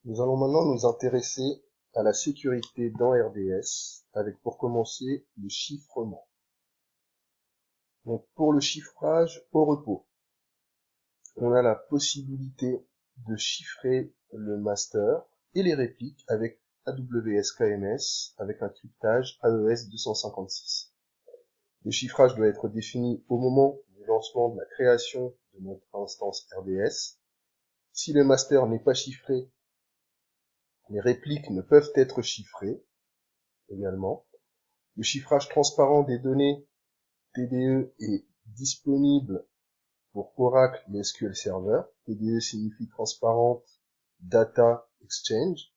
Nous allons maintenant nous intéresser à la sécurité dans RDS, avec pour commencer le chiffrement. Donc pour le chiffrage au repos, on a la possibilité de chiffrer le master et les répliques avec AWS KMS avec un cryptage AES 256. Le chiffrage doit être défini au moment du lancement de la création de notre instance RDS. Si le master n'est pas chiffré, les répliques ne peuvent être chiffrées également. Le chiffrage transparent des données TDE est disponible pour Oracle et SQL Server. TDE signifie Transparent Data Exchange.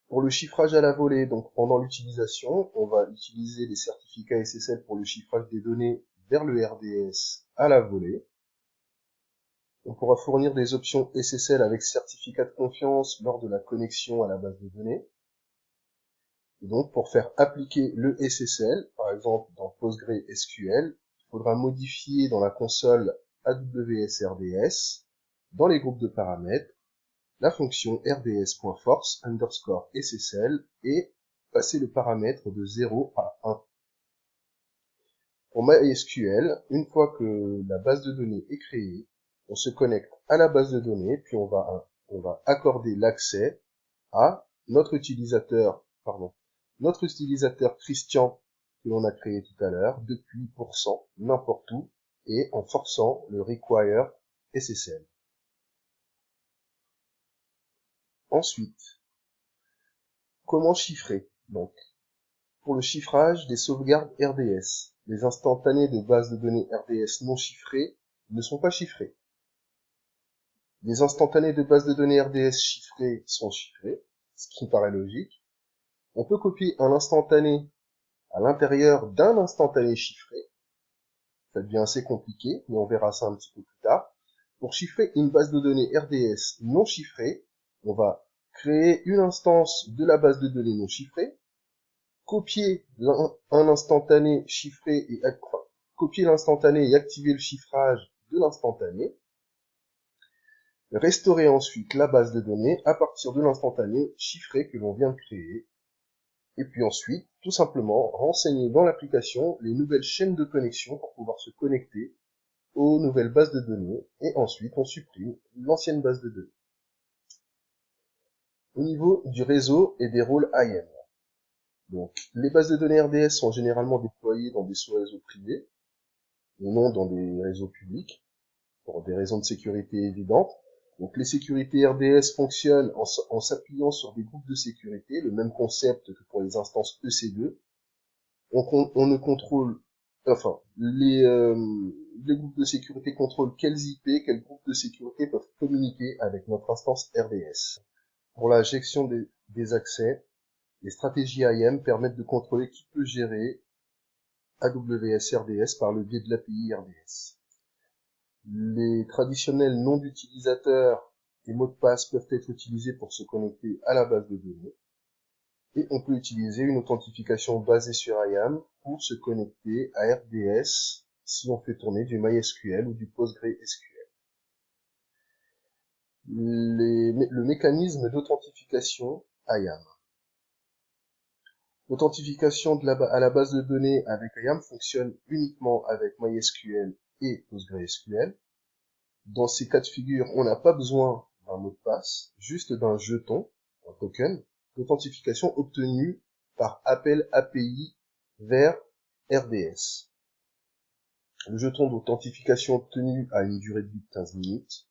Pour le chiffrage à la volée, donc pendant l'utilisation, on va utiliser les certificats SSL pour le chiffrage des données vers le RDS à la volée. On pourra fournir des options SSL avec certificat de confiance lors de la connexion à la base de données. Et donc, pour faire appliquer le SSL, par exemple dans PostgreSQL, il faudra modifier dans la console AWS RDS, dans les groupes de paramètres, la fonction rds.force_SSL et passer le paramètre de 0 à 1. Pour MySQL, une fois que la base de données est créée, on se connecte à la base de données, puis on va accorder l'accès à notre utilisateur Christian que l'on a créé tout à l'heure, depuis %, n'importe où, et en forçant le require SSL. Ensuite, comment chiffrer? Donc, pour le chiffrage des sauvegardes RDS, les instantanés de base de données RDS non chiffrés ne sont pas chiffrés. Les instantanés de base de données RDS chiffrés sont chiffrés, ce qui me paraît logique. On peut copier un instantané à l'intérieur d'un instantané chiffré. Ça devient assez compliqué, mais on verra ça un petit peu plus tard. Pour chiffrer une base de données RDS non chiffrée, on va créer une instance de la base de données non chiffrée, copier un instantané chiffré et copier l'instantané et activer le chiffrage de l'instantané, restaurer ensuite la base de données à partir de l'instantané chiffré que l'on vient de créer, et puis ensuite, tout simplement, renseigner dans l'application les nouvelles chaînes de connexion pour pouvoir se connecter aux nouvelles bases de données, et ensuite on supprime l'ancienne base de données. Au niveau du réseau et des rôles IAM. Donc, les bases de données RDS sont généralement déployées dans des sous-réseaux privés, et non dans des réseaux publics, pour des raisons de sécurité évidentes. Donc, les sécurités RDS fonctionnent en s'appuyant sur des groupes de sécurité, le même concept que pour les instances EC2. On ne contrôle, enfin, les groupes de sécurité contrôlent quels IP, quels groupes de sécurité peuvent communiquer avec notre instance RDS. Pour la gestion des accès, les stratégies IAM permettent de contrôler qui peut gérer AWS RDS par le biais de l'API RDS. Les traditionnels noms d'utilisateurs et mots de passe peuvent être utilisés pour se connecter à la base de données. Et on peut utiliser une authentification basée sur IAM pour se connecter à RDS si on fait tourner du MySQL ou du PostgreSQL. Le mécanisme d'authentification IAM. L'authentification à la base de données avec IAM fonctionne uniquement avec MySQL et PostgreSQL. Dans ces cas de figure, on n'a pas besoin d'un mot de passe, juste d'un jeton, un token, d'authentification obtenu par appel API vers RDS. Le jeton d'authentification obtenu a une durée de vie de 15 minutes.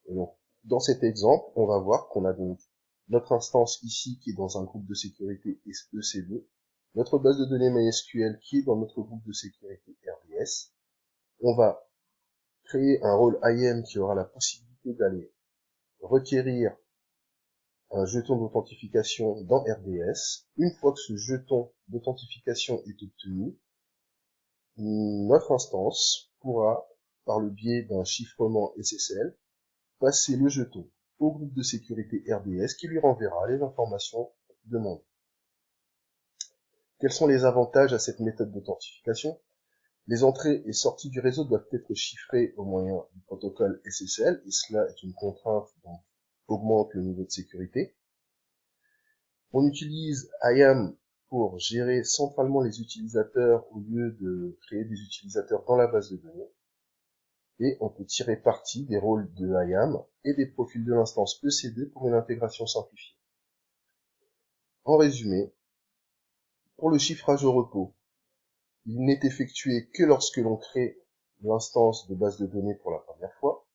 Et donc, dans cet exemple, on va voir qu'on a donc notre instance ici qui est dans un groupe de sécurité EC2, notre base de données MySQL qui est dans notre groupe de sécurité RDS. On va créer un rôle IAM qui aura la possibilité d'aller requérir un jeton d'authentification dans RDS. Une fois que ce jeton d'authentification est obtenu, notre instance pourra, par le biais d'un chiffrement SSL, passer le jeton au groupe de sécurité RDS qui lui renverra les informations demandées. Quels sont les avantages à cette méthode d'authentification? Les entrées et sorties du réseau doivent être chiffrées au moyen du protocole SSL, et cela est une contrainte donc augmente le niveau de sécurité. On utilise IAM pour gérer centralement les utilisateurs au lieu de créer des utilisateurs dans la base de données. Et on peut tirer parti des rôles de IAM et des profils de l'instance EC2 pour une intégration simplifiée. En résumé, pour le chiffrage au repos, il n'est effectué que lorsque l'on crée l'instance de base de données pour la première fois.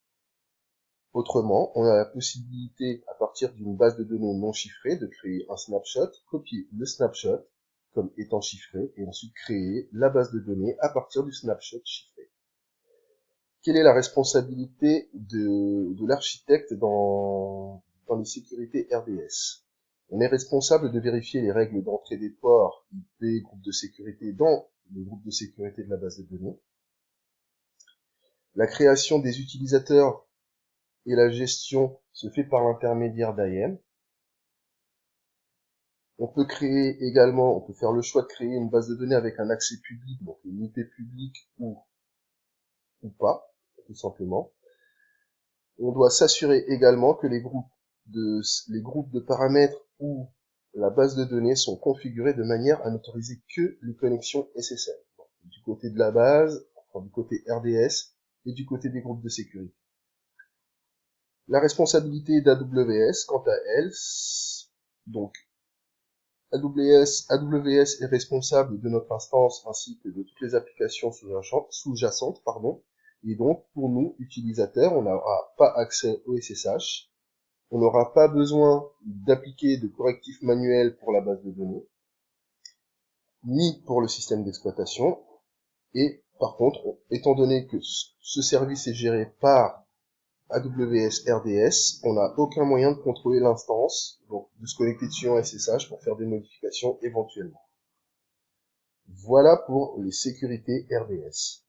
Autrement, on a la possibilité, à partir d'une base de données non chiffrée, de créer un snapshot, copier le snapshot comme étant chiffré, et ensuite créer la base de données à partir du snapshot chiffré. Quelle est la responsabilité de l'architecte dans les sécurités RDS? On est responsable de vérifier les règles d'entrée des ports IP, groupe de sécurité dans le groupe de sécurité de la base de données. La création des utilisateurs et la gestion se fait par l'intermédiaire d'IAM. On peut faire le choix de créer une base de données avec un accès public, donc une IP publique ou pas, tout simplement. On doit s'assurer également que les groupes de paramètres ou la base de données sont configurés de manière à n'autoriser que les connexions SSL. Donc, du côté de la base, du côté RDS et du côté des groupes de sécurité. La responsabilité d'AWS, quant à elle, donc AWS est responsable de notre instance ainsi que de toutes les applications sous-jacentes, et donc pour nous, utilisateurs, on n'aura pas accès au SSH, on n'aura pas besoin d'appliquer de correctifs manuels pour la base de données, ni pour le système d'exploitation, et par contre, étant donné que ce service est géré par AWS RDS, on n'a aucun moyen de contrôler l'instance, donc de se connecter dessus en SSH pour faire des modifications éventuellement. Voilà pour les sécurités RDS.